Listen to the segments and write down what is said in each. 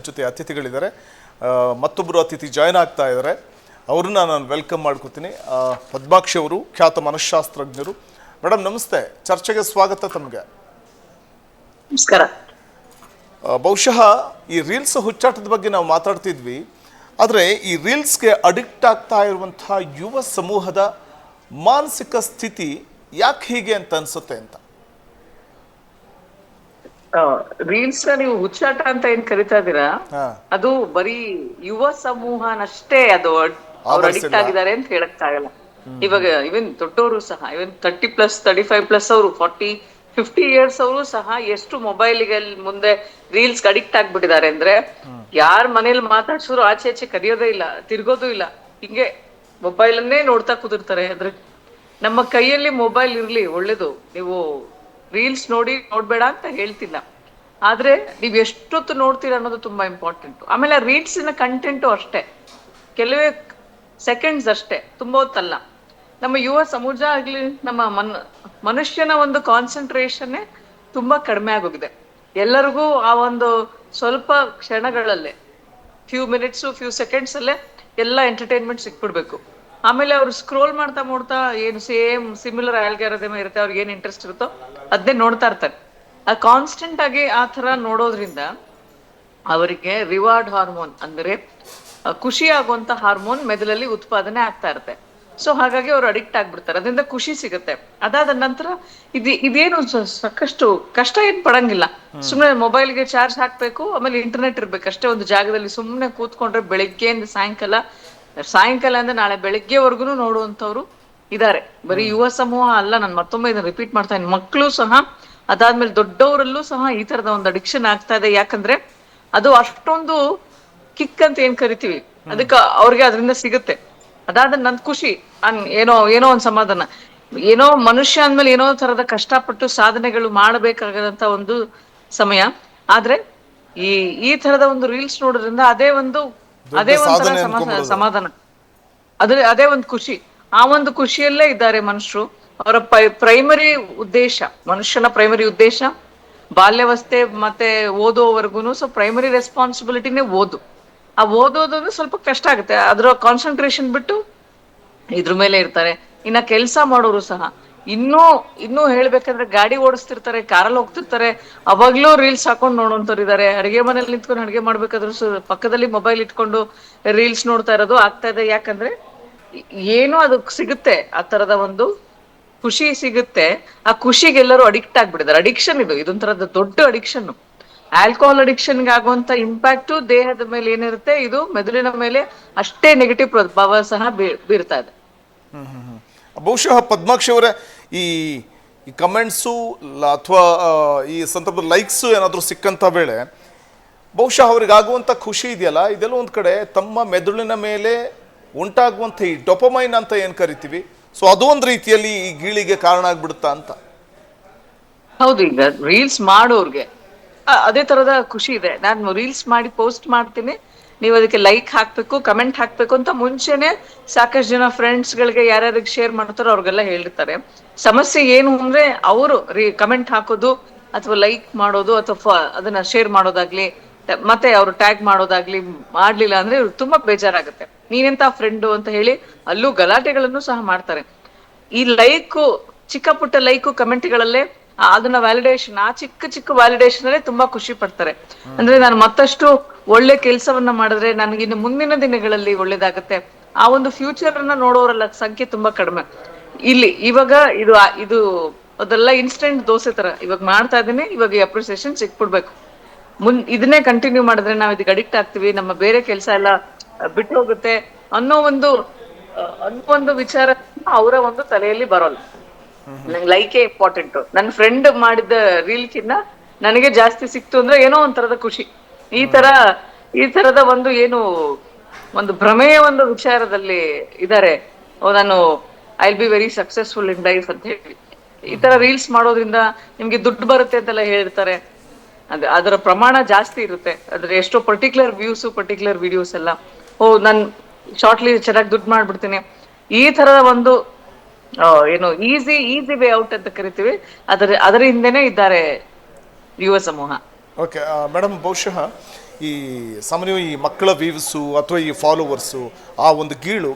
ಜೊತೆ ಅತಿಥಿಗಳಿದ್ದಾರೆ. ಮತ್ತೊಬ್ಬರು ಅತಿಥಿ ಜಾಯ್ನ್ ಆಗ್ತಾ ಇದ್ದಾರೆ. ಅವ್ರನ್ನ ನಾನು ವೆಲ್ಕಮ್ ಮಾಡ್ಕೋತೀನಿ. ಪದ್ಮಾಕ್ಷಿ ಅವರು ಖ್ಯಾತ ಮನಃಶಾಸ್ತ್ರಜ್ಞರು. ಮೇಡಮ್ ನಮಸ್ತೆ, ಚರ್ಚೆಗೆ ಸ್ವಾಗತ ತಮಗೆ. ನಮಸ್ಕಾರ. ಬಹುಶಃ ಈ ರೀಲ್ಸ್ ಹುಚ್ಚಾಟದ ಬಗ್ಗೆ ನಾವು ಮಾತಾಡ್ತಿದ್ವಿ. ಆದರೆ ಈ ರೀಲ್ಸ್ಗೆ ಅಡಿಕ್ಟ್ ಆಗ್ತಾ ಇರುವಂತಹ ಯುವ ಸಮೂಹದ ಮಾನಸಿಕ ಸ್ಥಿತಿ ಯಾಕೆ ಹೀಗೆ ಅಂತ ಅನ್ಸುತ್ತೆ ಅಂತ. ರೀಲ್ಸ್ ನೀವು ಹುಚ್ಚಾಟ ಅಂತ ಏನ್ ಕರಿತಾ ಇದೀರಾ, ಅದು ಬರೀ ಯುವ ಸಮೂಹನಷ್ಟೇ ಅದು ಅವ್ರು ಅಡಿಕ್ಟ್ ಆಗಿದ್ದಾರೆ ಅಂತ ಹೇಳಕ್ಕಾಗಲ್ಲ. ಇವಾಗ ಇವನ್ ದೊಡ್ಡವರು ಸಹ, ಇವನ್ 30+, 35+ ಅವರು 40-50 ಇಯರ್ಸ್ ಅವರು ಸಹ ಎಷ್ಟು ಮೊಬೈಲ್ಗೆ ಮುಂದೆ ರೀಲ್ಸ್ ಅಡಿಕ್ಟ್ ಆಗ್ಬಿಟ್ಟಿದ್ದಾರೆ ಅಂದ್ರೆ, ಯಾರ್ ಮನೇಲಿ ಮಾತಾಡ್ಸಿದ್ರು ಆಚೆ ಆಚೆ ಕರಿಯೋದೇ ಇಲ್ಲ, ತಿರ್ಗೋದು ಇಲ್ಲ, ಹಿಂಗೆ ಮೊಬೈಲ್ ಅನ್ನೇ ನೋಡ್ತಾ ಕೂತಿರ್ತಾರೆ. ಅಂದ್ರೆ ನಮ್ಮ ಕೈಯಲ್ಲಿ ಮೊಬೈಲ್ ಇರ್ಲಿ ಒಳ್ಳೇದು, ನೀವು ರೀಲ್ಸ್ ನೋಡ್ಬೇಡ ಅಂತ ಹೇಳ್ತಿಲ್ಲ, ಆದ್ರೆ ನೀವ್ ಎಷ್ಟೊತ್ತು ನೋಡ್ತೀರಾ ಅನ್ನೋದು ತುಂಬಾ ಇಂಪಾರ್ಟೆಂಟ್. ಆಮೇಲೆ ರೀಲ್ಸ್ ನ ಕಂಟೆಂಟು ಅಷ್ಟೇ, ಕೆಲವೇ ಸೆಕೆಂಡ್ಸ್ ಅಷ್ಟೇ, ತುಂಬಾ ಹೊತ್ತಲ್ಲ. ನಮ್ಮ ಯುವ ಸಮೂಹ ಆಗ್ಲಿ, ನಮ್ಮ ಮನುಷ್ಯನ ಒಂದು ಕಾನ್ಸಂಟ್ರೇಷನ್ ತುಂಬಾ ಕಡಿಮೆ ಆಗೋಗಿದೆ. ಎಲ್ಲರಿಗೂ ಆ ಒಂದು ಸ್ವಲ್ಪ ಕ್ಷಣಗಳಲ್ಲೇ, ಫ್ಯೂ ಮಿನಿಟ್ಸು ಫ್ಯೂ ಸೆಕೆಂಡ್ಸ್ ಅಲ್ಲೇ ಎಲ್ಲ ಎಂಟರ್ಟೈನ್ಮೆಂಟ್ ಸಿಕ್ಬಿಡ್ಬೇಕು. ಆಮೇಲೆ ಅವ್ರು ಸ್ಕ್ರೋಲ್ ಮಾಡ್ತಾ ಏನು ಸೇಮ್ ಸಿಮಿಲರ್ ಆಲ್ಗಾರಿದಮ್ ಇರುತ್ತೆ, ಅವ್ರಿಗೆ ಏನ್ ಇಂಟ್ರೆಸ್ಟ್ ಇರುತ್ತೋ ಅದನ್ನೇ ನೋಡ್ತಾ ಇರ್ತಾರೆ. ಆ ಕಾನ್ಸ್ಟೆಂಟ್ ಆಗಿ ಆ ತರ ನೋಡೋದ್ರಿಂದ ಅವರಿಗೆ ರಿವಾರ್ಡ್ ಹಾರ್ಮೋನ್, ಅಂದ್ರೆ ಖುಷಿ ಆಗುವಂತ ಹಾರ್ಮೋನ್ ಮೆದುಳಲ್ಲಿ ಉತ್ಪಾದನೆ ಆಗ್ತಾ ಇರುತ್ತೆ. ಸೊ ಹಾಗಾಗಿ ಅವ್ರು ಅಡಿಕ್ಟ್ ಆಗ್ಬಿಡ್ತಾರೆ, ಅದರಿಂದ ಖುಷಿ ಸಿಗುತ್ತೆ. ಅದಾದ ನಂತರ ಇದೇನು ಸಾಕಷ್ಟು ಕಷ್ಟ ಏನ್ ಪಡಂಗಿಲ್ಲ. ಸುಮ್ನೆ ಮೊಬೈಲ್ಗೆ ಚಾರ್ಜ್ ಹಾಕ್ಬೇಕು, ಆಮೇಲೆ ಇಂಟರ್ನೆಟ್ ಇರ್ಬೇಕು ಅಷ್ಟೇ. ಒಂದು ಜಾಗದಲ್ಲಿ ಸುಮ್ನೆ ಕೂತ್ಕೊಂಡ್ರೆ ಬೆಳಿಗ್ಗೆಯಿಂದ ಸಾಯಂಕಾಲ ಅಂದ್ರೆ ನಾಳೆ ಬೆಳಿಗ್ಗೆವರೆಗೂ ನೋಡುವಂತವ್ರು ಇದಾರೆ. ಬರೀ ಯುವ ಸಮೂಹ ಅಲ್ಲ, ನಾನು ಮತ್ತೊಮ್ಮೆ ಇದನ್ನ ರಿಪೀಟ್ ಮಾಡ್ತಾ ಇದ್ದೀನಿ, ಮಕ್ಕಳು ಸಹ, ಅದಾದ್ಮೇಲೆ ದೊಡ್ಡವರಲ್ಲೂ ಸಹ ಈ ತರದ ಒಂದು ಅಡಿಕ್ಷನ್ ಆಗ್ತಾ ಇದೆ. ಯಾಕಂದ್ರೆ ಅದು ಅಷ್ಟೊಂದು ಕಿಕ್ ಅಂತ ಏನ್ ಕರಿತೀವಿ, ಅದಕ್ಕೆ ಅವ್ರಿಗೆ ಅದರಿಂದ ಸಿಗುತ್ತೆ. ಅದಾದ ನನ್ ಖುಷಿ, ಏನೋ ಒಂದ್ ಸಮಾಧಾನ, ಏನೋ ಮನುಷ್ಯ ಅಂದ್ಮೇಲೆ ಏನೋ ತರದ ಕಷ್ಟಪಟ್ಟು ಸಾಧನೆಗಳು ಮಾಡಬೇಕಾಗದಂತ ಒಂದು ಸಮಯ. ಆದ್ರೆ ಈ ತರದ ಒಂದು ರೀಲ್ಸ್ ನೋಡೋದ್ರಿಂದ ಅದೇ ಒಂಥರ ಸಮಾಧಾನ, ಅದೇ ಒಂದು ಖುಷಿ. ಆ ಒಂದು ಖುಷಿಯಲ್ಲೇ ಇದ್ದಾರೆ ಮನುಷ್ಯರು. ಅವರ ಪ್ರೈಮರಿ ಉದ್ದೇಶ, ಮನುಷ್ಯನ ಪ್ರೈಮರಿ ಉದ್ದೇಶ ಬಾಲ್ಯಾವಸ್ಥೆ ಮತ್ತೆ ಓದೋವರೆಗೂ. ಸೊ ಪ್ರೈಮರಿ ರೆಸ್ಪಾನ್ಸಿಬಿಲಿಟಿನೇ ಓದು. ಆ ಓದೋದು ಸ್ವಲ್ಪ ಕಷ್ಟ ಆಗುತ್ತೆ, ಅದ್ರ ಕಾನ್ಸಂಟ್ರೇಷನ್ ಬಿಟ್ಟು ಇದ್ರ ಮೇಲೆ ಇರ್ತಾರೆ. ಇನ್ನ ಕೆಲ್ಸ ಮಾಡೋರು ಸಹ ಇನ್ನೂ ಹೇಳ್ಬೇಕಂದ್ರೆ, ಗಾಡಿ ಓಡಿಸ್ತಿರ್ತಾರೆ, ಕಾರಲ್ಲಿ ಹೋಗ್ತಿರ್ತಾರೆ, ಅವಾಗ್ಲೂ ರೀಲ್ಸ್ ಹಾಕೊಂಡ್ ನೋಡೋಂಥವ್ರು ಇದಾರೆ. ಅಡಿಗೆ ಮನೇಲಿ ನಿಂತ್ಕೊಂಡು ಅಡಿಗೆ ಮಾಡ್ಬೇಕಾದ್ರು ಪಕ್ಕದಲ್ಲಿ ಮೊಬೈಲ್ ಇಟ್ಕೊಂಡು ರೀಲ್ಸ್ ನೋಡ್ತಾ ಇರೋದು ಆಗ್ತಾ ಇದೆ. ಯಾಕಂದ್ರೆ ಏನೋ ಅದು ಸಿಗುತ್ತೆ, ಆ ತರದ ಒಂದು ಖುಷಿ ಸಿಗುತ್ತೆ. ಆ ಖುಷಿಗೆ ಎಲ್ಲರೂ ಅಡಿಕ್ಟ್ ಆಗ್ಬಿಟ್ಟಿದ್ದಾರೆ. ಅಡಿಕ್ಷನ್ ಇದೊಂಥರದ ದೊಡ್ಡ ಅಡಿಕ್ಷನ್. ಆಲ್ಕೋಹಾಲ್ ಅಡಿಕ್ಷನ್ಗೆ ಆಗುವಂತ ಇಂಪ್ಯಾಕ್ಟ್ ದೇಹದ ಮೇಲೆ ಏನಿರುತ್ತೆ, ಇದು ಮೆದುಳಿನ ಮೇಲೆ ಅಷ್ಟೇ ನೆಗೆಟಿವ್ ಪ್ರಭಾವ ಸಹ ಬೀರ್ತಾ ಇದೆ. ಬಹುಶಃ ಪದ್ಮಾಕ್ಷಿ ಅವರೇ, ಈ ಕಮೆಂಟ್ಸು ಅಥವಾ ಈ ಸಂದರ್ಭದ ಲೈಕ್ಸು ಏನಾದರೂ ಸಿಕ್ಕಂಥ ವೇಳೆ ಬಹುಶಃ ಅವ್ರಿಗಾಗುವಂಥ ಖುಷಿ ಇದೆಯಲ್ಲ, ಇದೆಲ್ಲ ಒಂದು ಕಡೆ ತಮ್ಮ ಮೆದುಳಿನ ಮೇಲೆ ಉಂಟಾಗುವಂಥ ಈ ಡೊಪಮೈನ್ ಅಂತ ಏನು ಕರಿತೀವಿ, ಸೊ ಅದು ಒಂದು ರೀತಿಯಲ್ಲಿ ಈ ಗೀಳಿಗೆ ಕಾರಣ ಆಗ್ಬಿಡುತ್ತಾ ಅಂತ. ಹೌದು, ಈಗ ರೀಲ್ಸ್ ಮಾಡೋರ್ಗೆ ಅದೇ ತರದ ಖುಷಿ ಇದೆ. ನಾನು ರೀಲ್ಸ್ ಮಾಡಿ ಪೋಸ್ಟ್ ಮಾಡ್ತೀನಿ, ನೀವು ಅದಕ್ಕೆ ಲೈಕ್ ಹಾಕ್ಬೇಕು, ಕಮೆಂಟ್ ಹಾಕ್ಬೇಕು ಅಂತ ಮುಂಚೆನೆ ಸಾಕಷ್ಟು ಜನ ಫ್ರೆಂಡ್ಸ್ ಗಳಿಗೆ ಯಾರ್ಯಾರಿಗೆ ಶೇರ್ ಮಾಡ್ತಾರೋ ಅವ್ರಿಗೆಲ್ಲ ಹೇಳಿರ್ತಾರೆ. ಸಮಸ್ಯೆ ಏನು ಅಂದ್ರೆ, ಅವರು ಕಮೆಂಟ್ ಹಾಕೋದು ಅಥವಾ ಲೈಕ್ ಮಾಡೋದು ಅಥವಾ ಅದನ್ನ ಶೇರ್ ಮಾಡೋದಾಗ್ಲಿ, ಮತ್ತೆ ಅವ್ರು ಟ್ಯಾಗ್ ಮಾಡೋದಾಗ್ಲಿ ಮಾಡ್ಲಿಲ್ಲ ಅಂದ್ರೆ ತುಂಬಾ ಬೇಜಾರಾಗುತ್ತೆ. ನೀನೆಂತ ಫ್ರೆಂಡು ಅಂತ ಹೇಳಿ ಅಲ್ಲೂ ಗಲಾಟೆಗಳನ್ನು ಸಹ ಮಾಡ್ತಾರೆ. ಈ ಚಿಕ್ಕ ಪುಟ್ಟ ಲೈಕು ಕಮೆಂಟ್ಗಳಲ್ಲೇ ಅದನ್ನ ವ್ಯಾಲಿಡೇಷನ್, ಆ ಚಿಕ್ಕ ವ್ಯಾಲಿಡೇಷನ್ ಅಲ್ಲೇ ತುಂಬಾ ಖುಷಿ ಪಡ್ತಾರೆ. ಅಂದ್ರೆ ನಾನು ಮತ್ತಷ್ಟು ಒಳ್ಳೆ ಕೆಲಸವನ್ನ ಮಾಡಿದ್ರೆ ನನಗಿನ್ನು ಮುಂದಿನ ದಿನಗಳಲ್ಲಿ ಒಳ್ಳೇದಾಗತ್ತೆ, ಆ ಒಂದು ಫ್ಯೂಚರ್ ಅನ್ನ ನೋಡೋರಲ್ಲ ಸಂಖ್ಯೆ ತುಂಬಾ ಕಡಿಮೆ. ಇವಾಗ ಇದು ಅದೆಲ್ಲ ಇನ್ಸ್ಟೆಂಟ್ ದೋಸೆ ತರ ಇವಾಗ ಮಾಡ್ತಾ ಇದೀನಿ, ಇವಾಗ ಈ ಅಪ್ರಿಸಿಯೇಷನ್ ಸಿಕ್ಬಿಡ್ಬೇಕು, ಇದನ್ನೇ ಕಂಟಿನ್ಯೂ ಮಾಡಿದ್ರೆ ನಾವ್ ಇದಕ್ಕೆ ಅಡಿಕ್ಟ್ ಆಗ್ತೀವಿ, ನಮ್ಮ ಬೇರೆ ಕೆಲಸ ಎಲ್ಲ ಬಿಟ್ಟು ಹೋಗುತ್ತೆ ಅನ್ನೋ ಒಂದು ವಿಚಾರ ಅವರ ಒಂದು ತಲೆಯಲ್ಲಿ ಬರೋಲ್ಲ. ನಂಗೆ ಲೈಕೇ ಇಂಪಾರ್ಟೆಂಟ್, ನನ್ನ ಫ್ರೆಂಡ್ ಮಾಡಿದ ರೀಲ್ಕಿನ್ನ ನನಗೆ ಜಾಸ್ತಿ ಸಿಕ್ತು ಅಂದ್ರೆ ಏನೋ ಒಂಥರದ ಖುಷಿ. ಈ ತರದ ಒಂದು ಭ್ರಮೆಯ ಒಂದು ವಿಚಾರದಲ್ಲಿ ಇದಾರೆ. ನಾನು I will be very successful in life ಅಂತ ಹೇಳಿ ಈ ತರ ರೀಲ್ಸ್ ಮಾಡೋದ್ರಿಂದ ನಿಮ್ಗೆ ದುಡ್ಡು ಬರುತ್ತೆ ಅಂತೆಲ್ಲ ಹೇಳ್ತಾರೆ. ಅದರ ಪ್ರಮಾಣ ಜಾಸ್ತಿ ಇರುತ್ತೆ. ಅದ್ರ ಎಷ್ಟೋ ಪರ್ಟಿಕ್ಯುಲರ್ ಪರ್ಟಿಕ್ಯುಲರ್ ವಿಡಿಯೋಸ್ ಎಲ್ಲ, ನಾನು ಶಾರ್ಟ್ಲಿ ಚೆನ್ನಾಗಿ ದುಡ್ಡು ಮಾಡ್ಬಿಡ್ತೀನಿ, ಈ ತರದ ಒಂದು ಈಸಿ ವೇ ಔಟ್ ಅಂತ ಕರಿತೀವಿ, ಅದರ ಹಿಂದೆನೆ ಇದ್ದಾರೆ ಯುವ ಸಮೂಹ. ಓಕೆ ಮೇಡಮ್, ಬಹುಶಃ ಈ ಸಾಮಾನ್ಯವಾಗಿ ಈ ಮಕ್ಕಳ ವ್ಯೂವ್ಸು ಅಥವಾ ಈ ಫಾಲೋವರ್ಸು ಆ ಒಂದು ಗೀಳು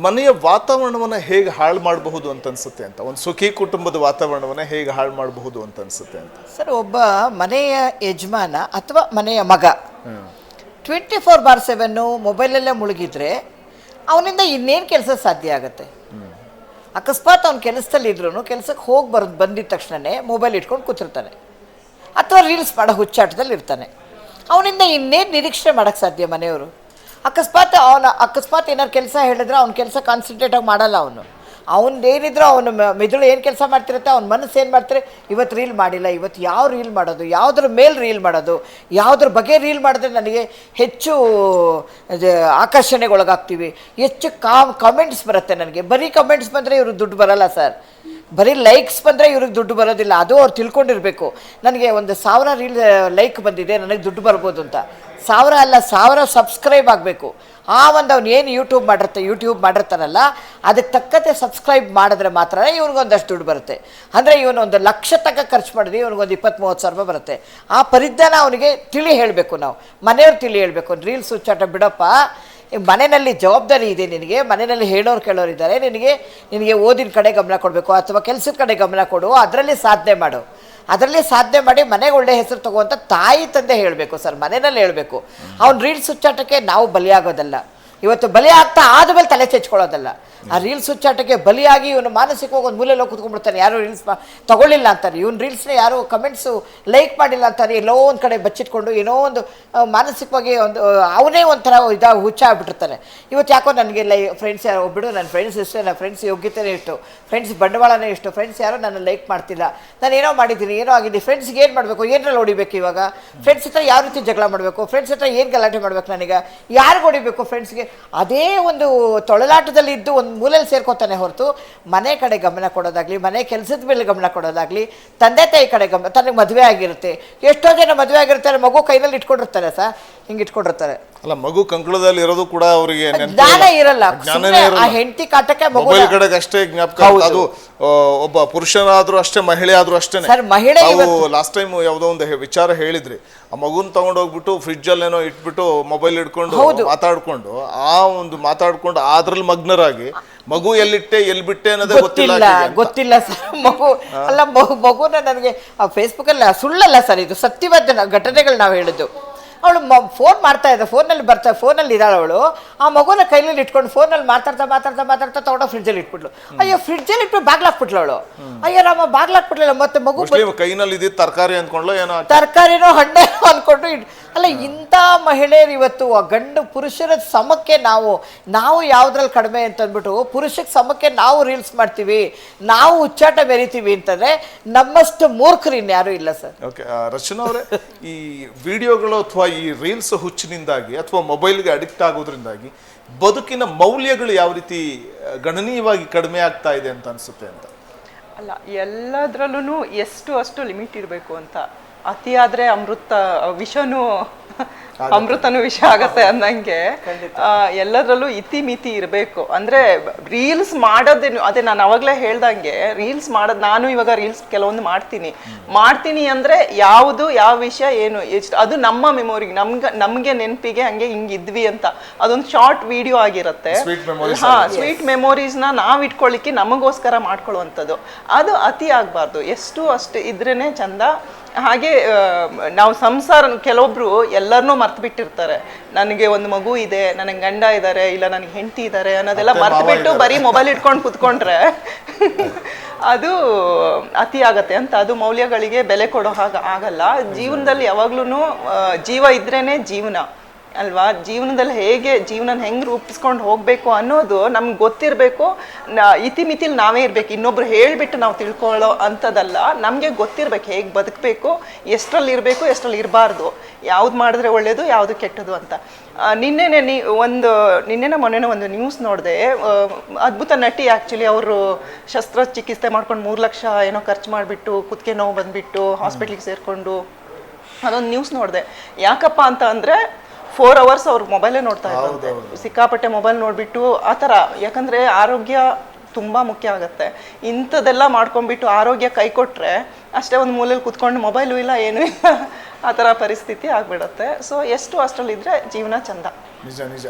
ಮನೆಯ ವಾತಾವರಣವನ್ನು ಹೇಗೆ ಹಾಳು ಮಾಡಬಹುದು ಅಂತ ಅನ್ಸುತ್ತೆ ಅಂತ, ಒಂದು ಸುಖಿ ಕುಟುಂಬದ ವಾತಾವರಣವನ್ನು ಹೇಗೆ ಹಾಳು ಮಾಡಬಹುದು ಅಂತ ಅನ್ಸುತ್ತೆ ಅಂತ. ಸರ್, ಒಬ್ಬ ಮನೆಯ ಯಜಮಾನ ಅಥವಾ ಮನೆಯ ಮಗ 24/7 ಮೊಬೈಲಲ್ಲೇ ಮುಳುಗಿದ್ರೆ ಅವನಿಂದ ಇನ್ನೇನು ಕೆಲಸ ಸಾಧ್ಯ ಆಗುತ್ತೆ? ಅಕಸ್ಮಾತ್ ಅವ್ನು ಕೆಲಸದಲ್ಲಿ ಇದ್ರೂ ಕೆಲಸಕ್ಕೆ ಹೋಗಿ ಬಂದಿದ್ದ ತಕ್ಷಣವೇ ಮೊಬೈಲ್ ಇಟ್ಕೊಂಡು ಕೂತಿರ್ತಾನೆ ಅಥವಾ ರೀಲ್ಸ್ ಮಾಡೋ ಹುಚ್ಚಾಟದಲ್ಲಿ ಇರ್ತಾನೆ. ಅವನಿಂದ ಇನ್ನೇನು ನಿರೀಕ್ಷೆ ಮಾಡೋಕ್ಕೆ ಸಾಧ್ಯ ಮನೆಯವರು? ಅಕಸ್ಮಾತ್ ಏನಾದ್ರು ಕೆಲಸ ಹೇಳಿದ್ರೆ ಅವ್ನ ಕೆಲಸ ಕಾನ್ಸಂಟ್ರೇಟಾಗಿ ಮಾಡಲ್ಲ. ಅವನದೇನಿದ್ರು ಅವನು ಮೆದುಳು ಏನು ಕೆಲಸ ಮಾಡ್ತಿರುತ್ತೆ, ಅವ್ನ ಮನಸ್ಸು ಏನು ಮಾಡ್ತಾರೆ, ಇವತ್ತು ರೀಲ್ ಮಾಡಿಲ್ಲ, ಇವತ್ತು ಯಾವ ರೀಲ್ ಮಾಡೋದು, ಯಾವುದ್ರ ಮೇಲೆ ರೀಲ್ ಮಾಡೋದು, ಯಾವುದ್ರ ಬಗ್ಗೆ ರೀಲ್ ಮಾಡಿದ್ರೆ ನನಗೆ ಹೆಚ್ಚು ಆಕರ್ಷಣೆಗೊಳಗಾಗ್ತೀವಿ, ಹೆಚ್ಚು ಕಮೆಂಟ್ಸ್ ಬರುತ್ತೆ. ನನಗೆ ಬರೀ ಕಮೆಂಟ್ಸ್ ಬಂದರೆ ಇವ್ರಿಗೆ ದುಡ್ಡು ಬರಲ್ಲ ಸರ್, ಬರೀ ಲೈಕ್ಸ್ ಬಂದರೆ ಇವ್ರಿಗೆ ದುಡ್ಡು ಬರೋದಿಲ್ಲ. ಅದು ಅವ್ರು ತಿಳ್ಕೊಂಡಿರಬೇಕು. ನನಗೆ 1,000 ರೀಲ್ ಲೈಕ್ ಬಂದಿದೆ, ನನಗೆ ದುಡ್ಡು ಬರ್ಬೋದು ಅಂತ. 1000 ಅಲ್ಲ, 1000 ಸಬ್ಸ್ಕ್ರೈಬ್ ಆಗಬೇಕು. ಅವ್ನು ಏನು ಯೂಟ್ಯೂಬ್ ಮಾಡಿರ್ತಾನಲ್ಲ, ಅದಕ್ಕೆ ತಕ್ಕಂತೆ ಸಬ್ಸ್ಕ್ರೈಬ್ ಮಾಡಿದ್ರೆ ಮಾತ್ರ ಇವ್ನಿಗೊಂದಷ್ಟು ದುಡ್ಡು ಬರುತ್ತೆ. ಅಂದರೆ ಇವನೊಂದು 1,00,000 ತನಕ ಖರ್ಚು ಮಾಡಿದ್ವಿ, ಇವ್ನಿಗೊಂದು 20-30 ಸಾವಿರ ರೂಪಾಯಿ ಬರುತ್ತೆ. ಆ ಪರಿಜ್ಞಾನ ಅವನಿಗೆ ಹೇಳಬೇಕು. ನಾವು ಮನೆಯವ್ರು ಹೇಳಬೇಕು, ರೀಲ್ಸ್ ಹುಚ್ಚಾಟ ಬಿಡಪ್ಪ, ಮನೆಯಲ್ಲಿ ಜವಾಬ್ದಾರಿ ಇದೆ ನಿನಗೆ, ಮನೆಯಲ್ಲಿ ಕೇಳೋರು ಇದ್ದಾರೆ, ನಿನಗೆ ಓದಿನ ಕಡೆ ಗಮನ ಕೊಡಬೇಕು ಅಥವಾ ಕೆಲಸದ ಕಡೆ ಗಮನ ಕೊಡು, ಅದರಲ್ಲಿ ಸಾಧನೆ ಮಾಡಿ ಮನೆಗೆ ಒಳ್ಳೆ ಹೆಸರು ತಗೋವಂಥ ತಾಯಿ ತಂದೆ ಹೇಳಬೇಕು ಸರ್, ಮನೆಯಲ್ಲಿ ಹೇಳಬೇಕು. ಅವ್ನು ರೀಲ್ಸ್ ಹುಚ್ಚಾಟಕ್ಕೆ ನಾವು ಬಲಿಯಾಗೋದಲ್ಲ, ಇವತ್ತು ಬಲಿ ಆಗ್ತಾ ಆದಮೇಲೆ ತಲೆ ಚೆಚ್ಕೊಳ್ಳೋದಲ್ಲ. ಆ ರೀಲ್ಸ್ ಹುಚ್ಚಾಟಕ್ಕೆ ಬಲಿಯಾಗಿ ಇವನು ಮಾನಸಿಕವಾಗಿ ಒಂದು ಮೂಲೆಯಲ್ಲಿ ಕೂತ್ಕೊಂಡ್ಬಿಡ್ತಾನೆ. ಯಾರು ರೀಲ್ಸ್ ತಗೊಳ್ಳಿಲ್ಲ ಅಂತಾರೆ, ಇವನು ರೀಲ್ಸ್ನ ಯಾರು ಕಮೆಂಟ್ಸು ಲೈಕ್ ಮಾಡಿಲ್ಲ ಅಂತಾರೆ, ಎಲ್ಲೋ ಒಂದು ಕಡೆ ಬಚ್ಚಿಟ್ಕೊಂಡು ಏನೋ ಒಂದು ಮಾನಸಿಕವಾಗಿ ಅವನೇ ಒಂಥರ ಹುಚ್ಚ ಆಗ್ಬಿಟ್ಟಿರ್ತಾನೆ. ಇವತ್ತು ಯಾಕೋ ನನಗೆ ಫ್ರೆಂಡ್ಸ್ ಯಾರೋ ಬಿಡು, ನನ್ನ ಫ್ರೆಂಡ್ಸ್ ಇಷ್ಟೇ, ನನ್ನ ಫ್ರೆಂಡ್ಸ್ ಯೋಗ್ಯತೆನೇ ಇಷ್ಟು, ಫ್ರೆಂಡ್ಸ್ ಬಂಡವಾಳನೇ ಇಷ್ಟು, ಫ್ರೆಂಡ್ಸ್ ಯಾರೋ ನನ್ನ ಲೈಕ್ ಮಾಡ್ತಿಲ್ಲ, ನಾನು ಏನೋ ಮಾಡಿದ್ದೀನಿ, ಏನೋ ಆಗಿದೆ, ಫ್ರೆಂಡ್ಸ್ಗೆ ಏನು ಮಾಡಬೇಕು, ಏನರಲ್ಲಿ ಹೊಡಿಬೇಕು, ಇವಾಗ ಫ್ರೆಂಡ್ಸ್ ಹತ್ರ ಯಾವ ರೀತಿ ಜಗಳ ಮಾಡಬೇಕು, ಫ್ರೆಂಡ್ಸ್ ಹತ್ರ ಏನು ಗಲಾಟೆ ಮಾಡಬೇಕು, ನನಗೆ ಯಾರಿಗೆ ಹೊಡಿಬೇಕು, ಫ್ರೆಂಡ್ಸ್ಗೆ ಅದೇ ಒಂದು ತೊಳಲಾಟದಲ್ಲಿ ಇದ್ದು ಒಂದು ಮೂಲೆಯಲ್ಲಿ ಸೇರ್ಕೋತಾನೆ ಹೊರತು ಮನೆ ಕಡೆ ಗಮನ ಕೊಡೋದಾಗ್ಲಿ, ಮನೆ ಕೆಲಸದ ಮೇಲೆ ಗಮನ ಕೊಡೋದಾಗ್ಲಿ, ತಂದೆ ತಾಯಿ ಕಡೆ ತನಗೆ ಮದುವೆ ಆಗಿರುತ್ತೆ. ಎಷ್ಟೋ ಜನ ಮದುವೆ ಆಗಿರ್ತಾರೆ, ಮಗು ಕೈನಲ್ಲಿ ಇಟ್ಕೊಂಡಿರ್ತಾರೆ ಸರ್, ಹಿಂಗೆ ಇಟ್ಕೊಂಡಿರ್ತಾರೆ. ಅಲ್ಲ, ಮಗು ಕಂಕಳದಲ್ಲಿ ಇರೋದು ಕೂಡ ಅವರಿಗೆ ಜ್ಞಾನ ಇರಲ್ಲ, ಆ ಹೆಂಡತಿ ಕಾಟಕ್ಕೆ ಮೊಬೈಲ್ ಕಡೆಗೆ ಅಷ್ಟೇ ಜ್ಞಾಪಕ. ಅದು ಒಬ್ಬ ಪುರುಷನಾದ್ರೂ ಅಷ್ಟೇ, ಮಹಿಳೆ ಆದ್ರೂ ಅಷ್ಟೇ. ಲಾಸ್ಟ್ ಟೈಮ್ ಯಾವುದೋ ಒಂದು ವಿಚಾರ ಹೇಳಿದ್ರಿ, ಆ ಮಗುನ್ ತಗೊಂಡೋಗ್ಬಿಟ್ಟು ಫ್ರಿಡ್ಜ್ ಅಲ್ಲೇನೋ ಇಟ್ಬಿಟ್ಟು ಮೊಬೈಲ್ ಇಟ್ಕೊಂಡು ಮಾತಾಡ್ಕೊಂಡು ಮಾತಾಡ್ಕೊಂಡು ಅದ್ರಲ್ಲಿ ಮಗ್ನರಾಗಿ ಮಗು ಎಲ್ಲಿಟ್ಟೆ ಎಲ್ಲಿ ಬಿಟ್ಟೆ ಅನ್ನೋದೇ ಗೊತ್ತಿಲ್ಲ ಸರ್. ಮಗುನ ನನಗೆ ಫೇಸ್ಬುಕ್ ಅಲ್ಲಿ ಸುಳ್ಳಲ್ಲ ಸರ್, ಇದು ಸತ್ಯವಾದ ಘಟನೆಗಳು ನಾವು ಹೇಳಿದ್ದು. ಅವಳು ಫೋನ್ ಮಾಡ್ತಾ ಇದ್ದ, ಫೋನಲ್ಲಿ ಇದ್ದಾಳೆ ಅವಳು, ಆ ಮಗುನ ಕೈಯಲ್ಲಿ ಇಟ್ಕೊಂಡು ಫೋನಲ್ಲಿ ಮಾತಾಡ್ತಾ ತಗೊಂಡು ಫ್ರಿಡ್ಜಲ್ಲಿ ಇಟ್ಬಿಟ್ಲು. ಅಯ್ಯೋ, ಫ್ರಿಡ್ಜಲ್ಲಿ ಇಟ್ಬಿಟ್ಟು ಬಾಗ್ಲಾಕ್ಬಿಟ್ಲು ಅವಳು. ಅಯ್ಯೋ ರಾಮ, ಬಾಗ್ಲಾಕ್ಬಿಟ್ಲಿಲ್ಲ. ಮತ್ತೆ ಮಗು ಕೈನಲ್ಲಿ ಇದ್ದ ತರಕಾರಿ ಅಂದ್ಕೊಂಡ್ಲು, ಏನೋ ತರಕಾರಿನೋ ಹಣ್ಣೆ ಅಂದ್ಕೊಂಡು ಅಲ್ಲ, ಇಂಥ ಮಹಿಳೆಯರು ಇವತ್ತು ಗಂಡು ಪುರುಷರ ಸಮಕ್ಕೆ ನಾವು ಯಾವುದ್ರಲ್ಲಿ ಕಡಿಮೆ ಅಂತಂದ್ಬಿಟ್ಟು ಪುರುಷಕ್ಕೆ ಸಮಕ್ಕೆ ನಾವು ರೀಲ್ಸ್ ಮಾಡ್ತೀವಿ, ನಾವು ಹುಚ್ಚಾಟ ಮೆರಿತೀವಿ ಅಂತಂದ್ರೆ ನಮ್ಮಷ್ಟು ಮೂರ್ಖರು ಇನ್ಯಾರು ಇಲ್ಲ ಸರ್. ಓಕೆ, ರಚನಾ ಅವರೇ, ಈ ವಿಡಿಯೋಗಳು ಅಥವಾ ಈ ರೀಲ್ಸ್ ಹುಚ್ಚಿನಿಂದಾಗಿ ಅಥವಾ ಮೊಬೈಲ್ಗೆ ಅಡಿಕ್ಟ್ ಆಗೋದ್ರಿಂದಾಗಿ ಬದುಕಿನ ಮೌಲ್ಯಗಳು ಯಾವ ರೀತಿ ಗಣನೀಯವಾಗಿ ಕಡಿಮೆ ಆಗ್ತಾ ಇದೆ ಅಂತ ಅನ್ಸುತ್ತೆ ಅಂತ? ಅಲ್ಲ, ಎಲ್ಲದರಲ್ಲೂ ಅಷ್ಟು ಲಿಮಿಟ್ ಇರಬೇಕು ಅಂತ. ಅತಿ ಆದ್ರೆ ಅಮೃತನೂ ವಿಷ ಆಗತ್ತೆ ಅನ್ನಂಗೆ ಎಲ್ಲದರಲ್ಲೂ ಇತಿ ಮಿತಿ ಇರಬೇಕು. ಅಂದ್ರೆ ರೀಲ್ಸ್ ಮಾಡೋದೇನು, ಅದೇ ನಾನು ಅವಾಗಲೇ ಹೇಳ್ದಂಗೆ ರೀಲ್ಸ್ ಮಾಡೋದು, ನಾನು ಇವಾಗ ರೀಲ್ಸ್ ಕೆಲವೊಂದು ಮಾಡ್ತೀನಿ ಅಂದ್ರೆ ಯಾವ ವಿಷಯ ಏನು ಎಷ್ಟು, ಅದು ನಮ್ಮ ಮೆಮೊರಿಗೆ, ನಮ್ಗೆ ನೆನಪಿಗೆ ಹಂಗೆ ಹಿಂಗಿದ್ವಿ ಅಂತ ಅದೊಂದು ಶಾರ್ಟ್ ವಿಡಿಯೋ ಆಗಿರುತ್ತೆ. ಸ್ವೀಟ್ ಮೆಮೊರೀಸ್ನ ನಾವ್ ಇಟ್ಕೊಳ್ಳಿಕ್ಕೆ ನಮಗೋಸ್ಕರ ಮಾಡ್ಕೊಳ್ಳುವಂಥದ್ದು. ಅದು ಅತಿ ಆಗ್ಬಾರ್ದು, ಅಷ್ಟು ಇದ್ರೇನೆ ಚಂದ. ಹಾಗೆ ನಾವು ಸಂಸಾರ, ಕೆಲವೊಬ್ರು ಎಲ್ಲರನ್ನೂ ಮರ್ತು ಬಿಟ್ಟಿರ್ತಾರೆ. ನನಗೆ ಒಂದು ಮಗು ಇದೆ, ನನಗೆ ಗಂಡ ಇದ್ದಾರೆ, ಇಲ್ಲ ನನಗೆ ಹೆಂಡತಿ ಇದ್ದಾರೆ ಅನ್ನೋದೆಲ್ಲ ಮರ್ತು ಬಿಟ್ಟು ಬರೀ ಮೊಬೈಲ್ ಇಟ್ಕೊಂಡು ಕುತ್ಕೊಂಡ್ರೆ ಅದು ಅತಿ ಆಗತ್ತೆ ಅಂತ. ಅದು ಮೌಲ್ಯಗಳಿಗೆ ಬೆಲೆ ಕೊಡೋ ಹಾಗೆ ಆಗಲ್ಲ. ಜೀವನದಲ್ಲಿ ಯಾವಾಗ್ಲೂ ಜೀವ ಇದ್ರೇನೆ ಜೀವನ ಅಲ್ವಾ? ಜೀವನದಲ್ಲಿ ಜೀವನ ಹೆಂಗೆ ರೂಪಿಸ್ಕೊಂಡು ಹೋಗ್ಬೇಕು ಅನ್ನೋದು ನಮ್ಗೆ ಗೊತ್ತಿರಬೇಕು. ಇತಿಮಿತಿಲಿ ನಾವೇ ಇರ್ಬೇಕು, ಇನ್ನೊಬ್ರು ಹೇಳ್ಬಿಟ್ಟು ನಾವು ತಿಳ್ಕೊಳ್ಳೋ ಅಂಥದ್ದಲ್ಲ. ನಮಗೆ ಗೊತ್ತಿರ್ಬೇಕು ಹೇಗೆ ಬದುಕಬೇಕು, ಎಷ್ಟರಲ್ಲಿ ಇರಬೇಕು, ಎಷ್ಟರಲ್ಲಿ ಇರಬಾರ್ದು, ಯಾವ್ದು ಮಾಡಿದ್ರೆ ಒಳ್ಳೇದು, ಯಾವುದು ಕೆಟ್ಟದು ಅಂತ. ನಿನ್ನೆನ ಮೊನ್ನೆ ಒಂದು ನ್ಯೂಸ್ ನೋಡಿದೆ. ಅದ್ಭುತ ನಟಿ, ಆ್ಯಕ್ಚುಲಿ ಅವರು ಶಸ್ತ್ರಚಿಕಿತ್ಸೆ ಮಾಡ್ಕೊಂಡು 3 ಲಕ್ಷ ಏನೋ ಖರ್ಚು ಮಾಡಿಬಿಟ್ಟು ಕುತ್ತಿಗೆ ನೋವು ಬಂದುಬಿಟ್ಟು ಹಾಸ್ಪಿಟ್ಲಿಗೆ ಸೇರಿಕೊಂಡು ಅದೊಂದು ನ್ಯೂಸ್ ನೋಡಿದೆ. ಯಾಕಪ್ಪ ಅಂತ ಅಂದರೆ 4 hours ಅವ್ರು ಮೊಬೈಲೇ ನೋಡ್ತಾ ಇದ್ದಂತೆ, ಸಿಕ್ಕಾಪಟ್ಟೆ ಮೊಬೈಲ್ ನೋಡ್ಬಿಟ್ಟು ಆ ಥರ. ಯಾಕಂದರೆ ಆರೋಗ್ಯ ತುಂಬ ಮುಖ್ಯ ಆಗುತ್ತೆ. ಇಂಥದ್ದೆಲ್ಲ ಮಾಡ್ಕೊಂಡ್ಬಿಟ್ಟು ಆರೋಗ್ಯ ಕೈ ಕೊಟ್ಟರೆ ಅಷ್ಟೇ ಒಂದು ಮೂಲೆಯಲ್ಲಿ ಕುತ್ಕೊಂಡು ಮೊಬೈಲು ಇಲ್ಲ ಏನೂ ಇಲ್ಲ ಆ ಥರ ಪರಿಸ್ಥಿತಿ ಆಗ್ಬಿಡುತ್ತೆ. ಸೊ ಎಷ್ಟು ಅಷ್ಟರಲ್ಲಿದ್ರೆ ಜೀವನ ಚಂದ. ನಿಜ ನಿಜ.